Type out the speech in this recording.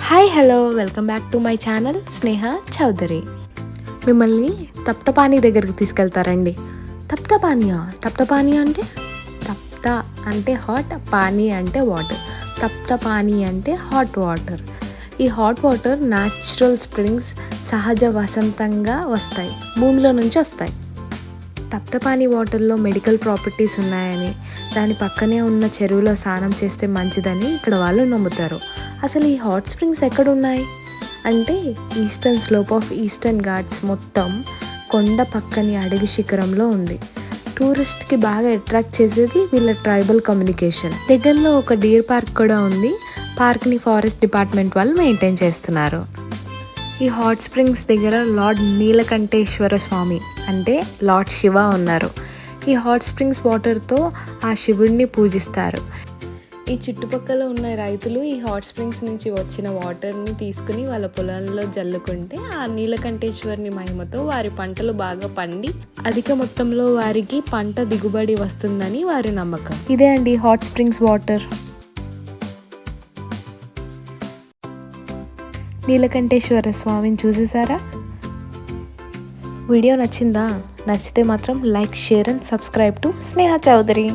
Hi hello welcome back to my channel Sneha Chaudhary. మిమ్మల్ని తప్తపానీ దగ్గరికి తీసుకెళ్తారండి. తప్తపానీ అంటే తప్త అంటే హాట్, పానీ అంటే వాటర్. తప్తపానీ అంటే హాట్ వాటర్. ఈ హాట్ వాటర్ న్యాచురల్ స్ప్రింగ్స్ సహజ వసంతంగా వస్తాయి, భూమిలో నుంచి వస్తాయి. తప్తపానీ వాటర్లో మెడికల్ ప్రాపర్టీస్ ఉన్నాయని, దాని పక్కనే ఉన్న చెరువులో స్నానం చేస్తే మంచిదని ఇక్కడ వాళ్ళు నమ్ముతారు. అసలు ఈ హాట్ స్ప్రింగ్స్ ఎక్కడున్నాయి అంటే eastern slope of eastern Ghats మొత్తం కొండ పక్కని అడవి శిఖరంలో ఉంది. టూరిస్ట్కి బాగా అట్రాక్ట్ చేసేది వీళ్ళ ట్రైబల్ కమ్యూనికేషన్. దగ్గరలో ఒక డీర్ పార్క్ కూడా ఉంది. పార్క్ని ఫారెస్ట్ డిపార్ట్మెంట్ వాళ్ళు మెయింటైన్ చేస్తున్నారు. ఈ హాట్ స్ప్రింగ్స్ దగ్గర లార్డ్ నీలకంఠేశ్వర స్వామి అంటే లార్డ్ శివ ఉన్నారు. ఈ హాట్ స్ప్రింగ్స్ వాటర్తో ఆ శివుడిని పూజిస్తారు. ఈ చుట్టుపక్కల ఉన్న రైతులు ఈ హాట్ స్ప్రింగ్స్ నుంచి వచ్చిన వాటర్ని తీసుకుని వాళ్ళ పొలాల్లో జల్లుకుంటే ఆ నీలకంఠేశ్వరుని మహిమతో వారి పంటలు బాగా పండి అధిక మొత్తంలో వారికి పంట దిగుబడి వస్తుందని వారి నమ్మకం. ఇదే అండి హాట్ స్ప్రింగ్స్ వాటర్. నీలకంఠేశ్వర స్వామిని చూసేసారా? వీడియో నచ్చిందా? నచ్చితే మాత్రం like, share and subscribe to Sneha Chowdary.